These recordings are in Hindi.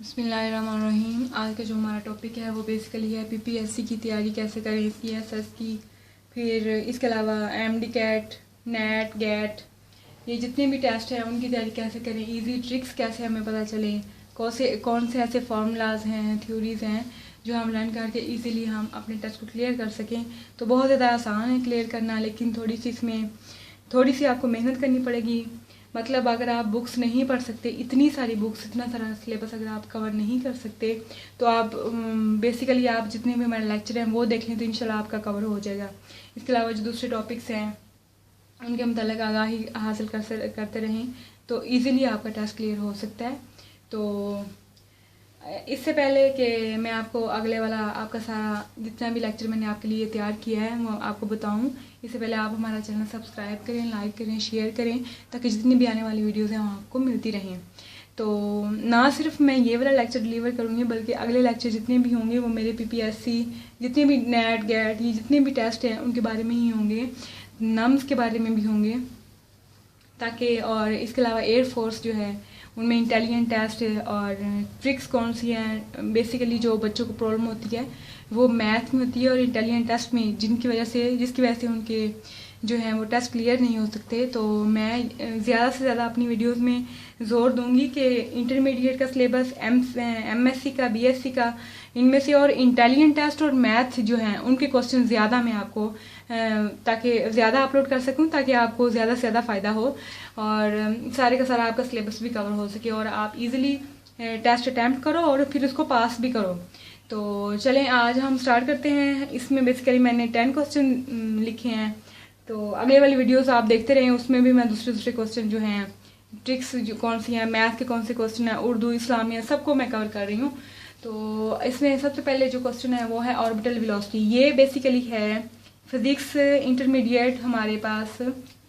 बिस्मिल्लाहिर्रहमानिर्रहीम। आज का जो हमारा टॉपिक है वो बेसिकली है पीपीएससी की तैयारी कैसे करें, सीएसएस की, फिर इसके अलावा एमडी कैट, नेट, गेट, ये जितने भी टेस्ट हैं उनकी तैयारी कैसे करें, इजी ट्रिक्स कैसे हमें पता चले, कौन से ऐसे फार्मूलाज हैं, थ्योरीज हैं जो हम लर्न करके इजीली हम अपने टेस्ट को क्लियर कर सकें। तो बहुत ज़्यादा आसान है क्लियर करना, लेकिन थोड़ी सी आपको मेहनत करनी पड़ेगी। मतलब अगर आप बुक्स नहीं पढ़ सकते, इतनी सारी बुक्स, इतना सारा सिलेबस अगर आप कवर नहीं कर सकते, तो आप बेसिकली आप जितने भी हमारे लेक्चर हैं वो देख लें तो इंशाल्लाह आपका कवर हो जाएगा। इसके अलावा जो दूसरे टॉपिक्स हैं उनके मतलब आगाही हासिल करते रहें तो ईज़िली आपका टेस्ट क्लियर हो सकता है। तो इससे पहले कि मैं आपको अगले वाला आपका सारा जितना भी लेक्चर मैंने आपके लिए तैयार किया है वो आपको बताऊं, इससे पहले आप हमारा चैनल सब्सक्राइब करें, लाइक करें, शेयर करें, ताकि जितनी भी आने वाली वीडियोज़ हैं वो आपको मिलती रहें। तो ना सिर्फ मैं ये वाला लेक्चर डिलीवर करूँगी, बल्कि अगले लेक्चर जितने भी होंगे वो मेरे पीपीएससी, जितने भी नेट, गेट, ये जितने भी टेस्ट हैं उनके बारे में ही होंगे, नम्स के बारे में भी होंगे, ताकि और इसके अलावा एयरफोर्स जो है उनमें इंटेलिजेंट टेस्ट और ट्रिक्स कौन सी हैं, बेसिकली जो बच्चों को प्रॉब्लम होती है वो मैथ में होती है और इंटेलिजेंट टेस्ट में, जिसकी वजह से उनके जो है वो टेस्ट क्लियर नहीं हो सकते। तो मैं ज़्यादा से ज़्यादा अपनी वीडियोस में ज़ोर दूंगी कि इंटरमीडिएट का सिलेबस, एमएससी का, बीएससी का, इनमें से और इंटेलिजेंट टेस्ट और मैथ जो हैं उनके क्वेश्चन ज़्यादा मैं आपको ताकि ज़्यादा अपलोड कर सकूं, ताकि आपको ज़्यादा से ज़्यादा फ़ायदा हो और सारे का सारा आपका सिलेबस भी कवर हो सके और आप इजीली टेस्ट अटैम्प्ट करो और फिर उसको पास भी करो। तो चलें आज हम स्टार्ट करते हैं। इसमें बेसिकली मैंने 10 क्वेश्चन लिखे हैं, तो अगले वाली वीडियोस आप देखते रहें, उसमें भी मैं दूसरे क्वेश्चन जो हैं, ट्रिक्स जो कौन सी हैं, मैथ के कौन से क्वेश्चन हैं, उर्दू, इस्लामिया, सबको मैं कवर कर रही हूँ। तो इसमें सबसे पहले जो क्वेश्चन है वो है ऑर्बिटल वेलोसिटी। ये बेसिकली है फिजिक्स इंटरमीडिएट हमारे पास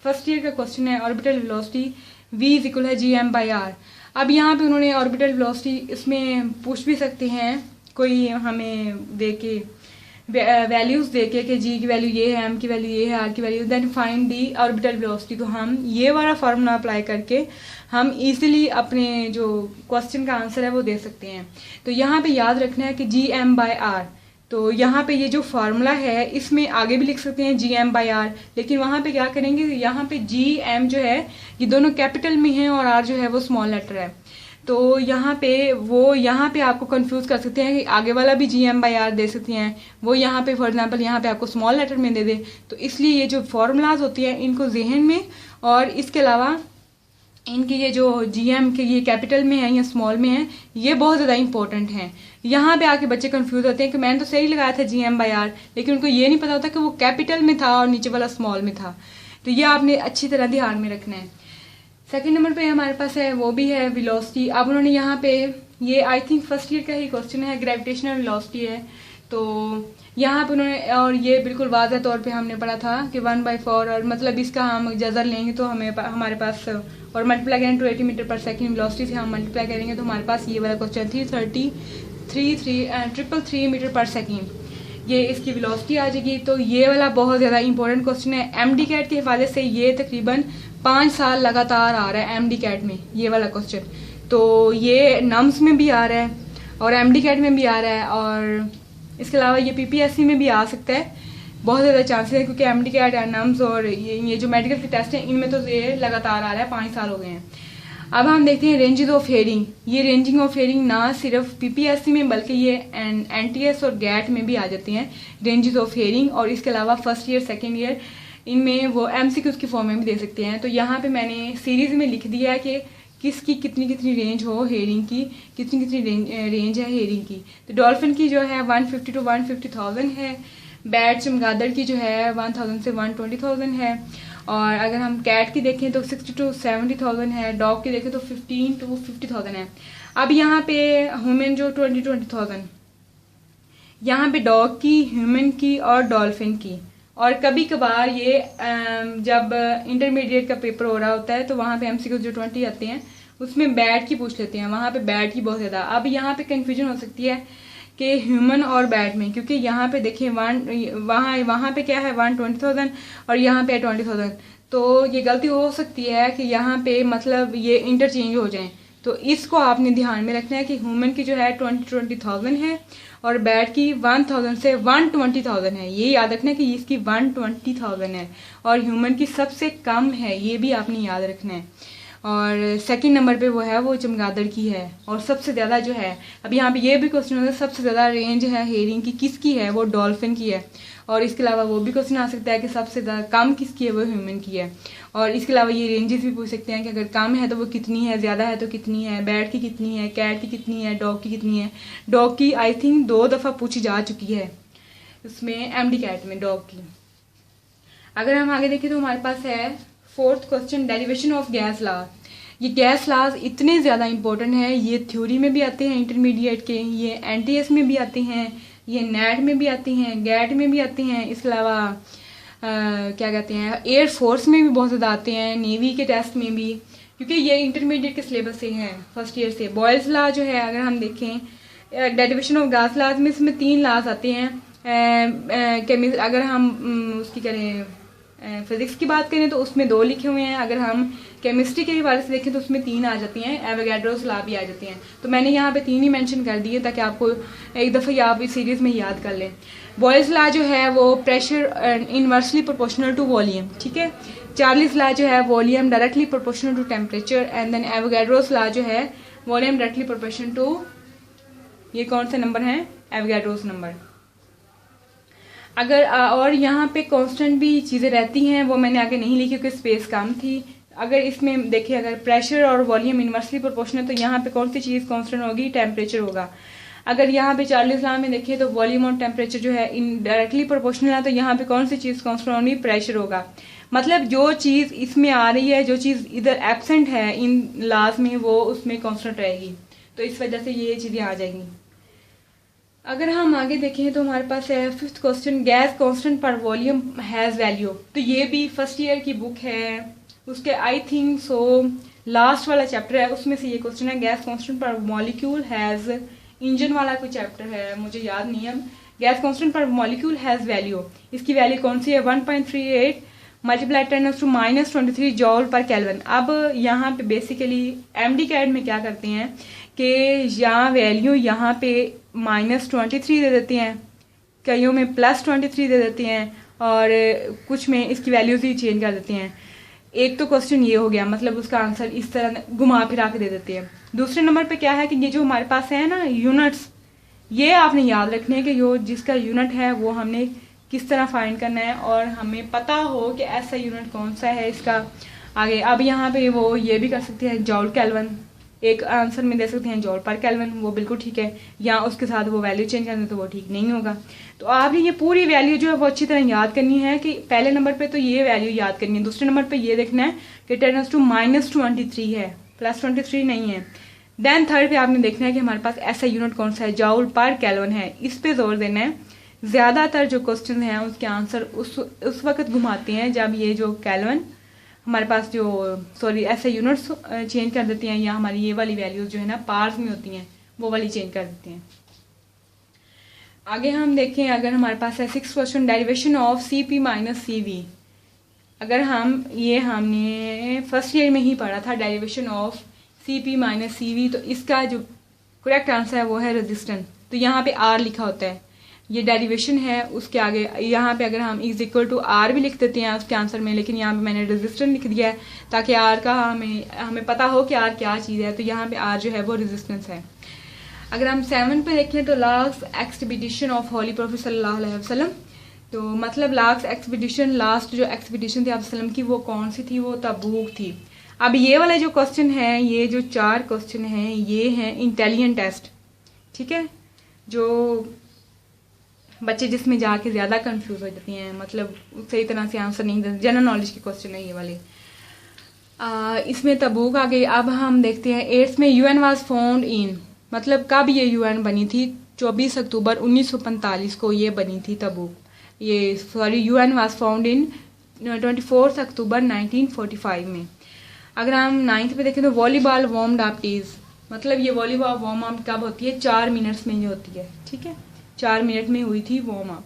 फर्स्ट ईयर का क्वेश्चन है। ऑर्बिटल वेलोसिटी v इक्वल है g/r। अब यहाँ पे उन्होंने ऑर्बिटल वेलोसिटी इसमें पूछ भी सकते हैं, कोई हमें दे के वैल्यूज देके कि g की वैल्यू ये है, m की वैल्यू ये है, r की value, then find the orbital velocity. तो हम ये वाला फार्मूला अप्लाई करके हम इजीली अपने जो क्वेश्चन का आंसर है वो दे सकते हैं। तो यहाँ पे याद रखना है कि g/m/r। तो यहाँ पे ये जो फार्मूला है इसमें आगे भी लिख सकते हैं g/m/r, लेकिन वहाँ पे क्या करेंगे, यहाँ पे g/m जो है ये दोनों कैपिटल में है और r जो है वो स्मॉल लेटर है। तो यहाँ पे आपको कंफ्यूज कर सकते हैं कि आगे वाला भी g/m/r दे सकते हैं, वो यहाँ पे फॉर एग्जांपल यहाँ पे आपको स्मॉल लेटर में दे दे। तो इसलिए ये जो फॉर्मूलाज होती हैं इनको जहन में, और इसके अलावा इनकी ये जो जीएम के ये कैपिटल में है या स्मॉल में है, ये बहुत ज़्यादा इंपॉर्टेंट है। यहाँ पे आके बच्चे कंफ्यूज होते हैं कि मैंने तो सही लगाया था g/r, लेकिन उनको ये नहीं पता होता कि वो कैपिटल में था और नीचे वाला स्मॉल में था। तो ये आपने अच्छी तरह ध्यान में रखना है। सेकंड नंबर पे हमारे पास है वो भी है वेलोसिटी। अब उन्होंने यहाँ पे ये आई थिंक फर्स्ट ईयर का ही क्वेश्चन है, ग्रेविटेशनल वेलोसिटी है। तो यहाँ पे उन्होंने, और ये बिल्कुल वाज़ह तौर पे हमने पढ़ा था कि 1/4, और मतलब इसका हम जजर लेंगे तो हमारे पास और मल्टीप्लाई करेंगे 280 मीटर पर सेकेंड वेलोसिटी से हम मल्टीप्लाई करेंगे तो हमारे पास ये वाला क्वेश्चन 333 मीटर पर सेकेंड ये इसकी वेलोसिटी आ जाएगी। तो ये वाला बहुत ज़्यादा इंपॉर्टेंट क्वेश्चन है। एमडी कैट के हवाले से ये तकरीबन 5 साल लगातार आ रहा है एमडी कैट में ये वाला क्वेश्चन। तो ये नम्स में भी आ रहा है और एमडी कैट में भी आ रहा है, और इसके अलावा ये पीपीएससी में भी आ सकता है, बहुत ज़्यादा चांसेस है, क्योंकि एमडी कैट, नम्स और ये जो मेडिकल के टेस्ट हैं इनमें तो ये लगातार आ रहा है, 5 साल हो गए हैं। अब हम देखते हैं रेंजेस ऑफ हेयरिंग। ये रेंजिंग ऑफ हेयरिंग ना सिर्फ पीपीएससी में बल्कि ये एनटीएस और गैट में भी आ जाते हैं रेंजेस ऑफ हेयरिंग, और इसके अलावा फर्स्ट ईयर, सेकेंड ईयर इनमें वो एमसीक्यूज की फॉर्म में भी दे सकते हैं। तो यहाँ पे मैंने सीरीज में लिख दिया है कि किसकी कितनी रेंज हो हेयरिंग की, कितनी रेंज है हेयरिंग की। तो डॉल्फिन की जो है 150 to 150,000 है, बैट चमगादड़ की जो है 1000 से 120,000 है, और अगर हम कैट की देखें तो 60 to 70,000 है, डॉग की देखें तो 15 to 50,000 है। अब यहाँ पे ह्यूमन जो 20,000, यहाँ पे डॉग की, ह्यूमन की और डॉल्फिन की। और कभी कभार ये जब इंटरमीडिएट का पेपर हो रहा होता है तो वहाँ पे एमसीक्यू जो 20 आते हैं उसमें बैट की पूछ लेते हैं, वहाँ पे बैट की बहुत ज़्यादा। अब यहाँ पे कंफ्यूजन हो सकती है कि ह्यूमन और बैट में, क्योंकि यहाँ पे देखें वहाँ पे क्या है 120,000 और यहाँ पे 20,000, तो ये गलती हो सकती है कि यहाँ पे मतलब ये इंटरचेंज हो जाएं। तो इसको आपने ध्यान में रखना है कि ह्यूमन की जो है 20,000 है और बैट की 1,000 से 120,000 है। ये याद रखना है कि इसकी 120,000 है और ह्यूमन की सबसे कम है, ये भी आपने याद रखना है। और सेकंड नंबर पे वो है वो चमगादड़ की है और सबसे ज़्यादा जो है, अब यहाँ पे ये भी क्वेश्चन होता है सबसे ज़्यादा रेंज है हेयरिंग की किसकी है, वो डॉल्फिन की है। और इसके अलावा वो भी क्वेश्चन आ सकता है कि सबसे ज़्यादा कम किसकी है, वो ह्यूमन की है। और इसके अलावा ये रेंजेस भी पूछ सकते हैं कि अगर कम है तो वो कितनी है, ज़्यादा है तो कितनी है, बैट की कितनी है, कैट की कितनी है, डॉग की कितनी है। डॉग की आई थिंक 2 दफ़ा पूछी जा चुकी है उसमें एमडी कैट में डॉग की। अगर हम आगे देखें तो हमारे पास है fourth question derivation of gas law. ये गैस लॉज इतने ज़्यादा इंपॉर्टेंट है, ये थ्योरी में भी आते हैं इंटरमीडिएट के, ये एनटीएस में भी आते हैं, ये नेट में भी आते हैं, गैट में भी आते हैं। इसके अलावा क्या कहते हैं एयर फोर्स में भी बहुत ज़्यादा आते हैं, नेवी के टेस्ट में भी, क्योंकि ये इंटरमीडिएट के सिलेबस से हैं फर्स्ट ईयर से। बॉयल्स लॉ जो है अगर हम देखें डेरिवेशन ऑफ गैस लॉज में इसमें 3 लॉज आते हैं। अगर हम उसकी करें फिजिक्स की बात करें तो उसमें 2 लिखे हुए हैं, अगर हम केमिस्ट्री के हवाले से देखें तो उसमें 3 आ जाती हैं, एवोगैड्रोस लॉ भी आ जाती हैं। तो मैंने यहाँ पे 3 ही मेंशन कर दिए ताकि आपको एक दफ़ा आप इस सीरीज में याद कर लें। बॉयल्स लॉ जो है वो pressure inversely proportional to volume, ठीक है। चार्लीज लॉ जो है volume directly proportional to temperature, and then Avogadro's law जो है वॉल्यूम डायरेक्टली प्रोपोर्शनल टू, ये कौन से नंबर हैं, एवोगैड्रोस नंबर। अगर और यहाँ पे कांस्टेंट भी चीज़ें रहती हैं, वो मैंने आगे नहीं लिखी क्योंकि स्पेस कम थी। अगर इसमें देखिए अगर प्रेशर और वॉल्यूम इनवर्सली प्रोपोर्शनल तो यहाँ पे कौन सी चीज़ कांस्टेंट होगी, टेम्परेचर होगा। अगर यहाँ पे चार्लीज लॉ में देखिए तो वॉल्यूम और टेम्परेचर जो है इनडायरेक्टली प्रोपोर्शनल है, तो यहाँ पे कौन सी चीज़ कांस्टेंट होगी, प्रेशर होगा। मतलब जो चीज़ इसमें आ रही है, जो चीज़ इधर एब्सेंट है इन लॉज में, वो उसमें कांस्टेंट रहेगी। तो इस वजह से ये चीज़ें आ जाएंगी। अगर हम आगे देखें तो हमारे पास है फिफ्थ क्वेश्चन गैस कांस्टेंट पर वॉल्यूम हैज़ वैल्यू। तो ये भी फर्स्ट ईयर की बुक है, उसके आई थिंक सो लास्ट वाला चैप्टर है, उसमें से ये क्वेश्चन है गैस कांस्टेंट पर मॉलिक्यूल हैज़, इंजन वाला कोई चैप्टर है मुझे याद नहीं है। गैस कांस्टेंट पर मॉलिक्यूल हैज़ वैल्यू, इसकी वैल्यू कौन सी है, 1.38 मल्टीप्लाई 10⁻⁻23 जॉल पर केल्विन। अब यहाँ पे बेसिकली एमडी कैट में क्या करते हैं कि यहाँ वैल्यू यहाँ पे -23 दे देते हैं, कईयों में +23 दे देते हैं और कुछ में इसकी वैल्यूज ही चेंज कर देते हैं। एक तो क्वेश्चन ये हो गया, मतलब उसका आंसर इस तरह घुमा फिरा के दे देते हैं। दूसरे नंबर पे क्या है कि ये जो हमारे पास है ना यूनिट्स, ये आपने याद रखने हैं कि जो जिसका यूनिट है वो हमने किस तरह फाइंड करना है और हमें पता हो कि ऐसा यूनिट कौन सा है इसका आगे। अब यहाँ पे वो ये भी कर सकते हैं जॉल केल्विन, एक आंसर में दे सकते हैं जॉल पर केल्विन, वो बिल्कुल ठीक है, या उसके साथ वो वैल्यू चेंज करना तो वो ठीक नहीं होगा। तो आपने ये पूरी वैल्यू जो है वो अच्छी तरह याद करनी है कि पहले नंबर पे तो ये वैल्यू याद करनी है, दूसरे नंबर पे ये देखना है कि 10⁻⁻23 है, +23 नहीं है। देन थर्ड पे आपने देखना है कि हमारे पास ऐसा यूनिट कौन सा है, जॉल पर केल्विन है, इस पे जोर देना है। ज़्यादातर जो क्वेश्चन हैं उसके आंसर उस वक्त घुमाते हैं जब ये जो केल्विन हमारे पास जो ऐसे यूनिट्स चेंज कर देते हैं, या हमारी ये वाली वैल्यूज जो है ना पार्स में होती हैं वो वाली चेंज कर देते हैं। आगे हम देखें, अगर हमारे पास है 6th question derivation of CP - CV। अगर हमने फर्स्ट ईयर में ही पढ़ा था डेरिवेशन ऑफ CP - CV, तो इसका जो करेक्ट आंसर है वो है रेजिस्टेंस। तो यहाँ पे R लिखा होता है, ये डेरिवेशन है, उसके आगे यहाँ पे अगर हम =R भी लिख देते हैं उसके आंसर में, लेकिन यहाँ पे मैंने रेजिस्टेंस लिख दिया है ताकि R का हमें पता हो कि R क्या चीज़ है। तो यहाँ पे R जो है वो रेजिस्टेंस है। अगर हम 7 पे देखें तो last expedition of holy prophet सल्लल्लाहु अलैहि वसल्लम, तो मतलब लास्ट एक्सपीडिशन, लास्ट जो एक्सपीडिशन थी आप वसल्लम की वो कौन सी थी, वो तबूक थी। अब ये वाले जो क्वेश्चन है, ये जो 4 क्वेश्चन हैं ये हैं इंटेलिजेंट टेस्ट, ठीक है, जो बच्चे जिसमें जाके ज़्यादा कंफ्यूज हो जाती हैं, मतलब सही तरह से आंसर नहीं देते, जनरल नॉलेज के क्वेश्चन है ये वाले। इसमें तबूक आ गई। अब हम देखते हैं 8th में UN वाज फाउंड इन, मतलब कब ये UN बनी थी, 24 अक्टूबर 1945 को ये बनी थी तबूक। UN वाज फाउंड इन 24 अक्टूबर 1945 में। अगर हम 9th पे देखें तो वॉलीबॉल वार्म अप इज, मतलब ये वॉलीबॉल वार्म अप कब होती है, 4 मिनट्स में ये होती है, ठीक है, 4 मिनट में हुई थी वार्म अप।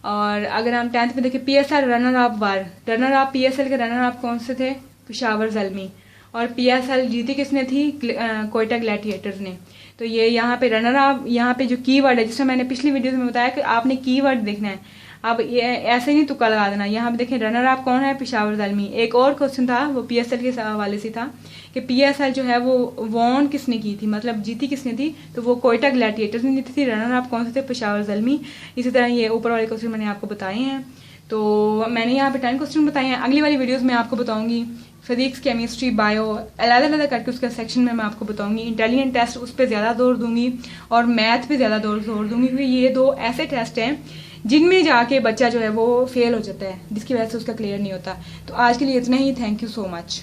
और अगर हम 10th में देखें PSL रनर अप वार, रनर अप PSL के रनर अप कौन से थे, पेशावर ज़ल्मी, और PSL जीती किसने थी? कोयटा ग्लैडिएटर्स ने। तो ये यहाँ पे रनर अप, यहाँ पे जो कीवर्ड है, जिसमें मैंने पिछली वीडियो में बताया कि आपने कीवर्ड देखना है, अब ये ऐसे नहीं तुक्का लगा देना। यहाँ पे देखें रनर अप कौन है? पेशावर ज़ल्मी। एक और क्वेश्चन था वो PSL के हवाले से था कि PSL जो है वो वॉन किसने की थी, मतलब जीती किसने थी? तो वो कोयटा ग्लैडिएटर्स ने जीती थी। रनर अप कौन से थे? पेशावर ज़ल्मी। इसी तरह ये ऊपर वाले क्वेश्चन मैंने आपको बताए हैं। तो मैंने यहाँ पे 10 क्वेश्चन बताए हैं। अगली वाली वीडियोज़ में आपको बताऊंगी फिजिक्स, केमिस्ट्री, बायो अलग-अलग करके उसका सेक्शन में मैं आपको बताऊंगी। इंटेलिजेंट टेस्ट उस पर ज़्यादा जोर दूंगी और मैथ पे ज़्यादा जोर दूंगी, क्योंकि ये 2 ऐसे टेस्ट हैं जिनमें जाके बच्चा जो है वो फेल हो जाता है, जिसकी वजह से उसका क्लियर नहीं होता। तो आज के लिए इतना ही। Thank you so much.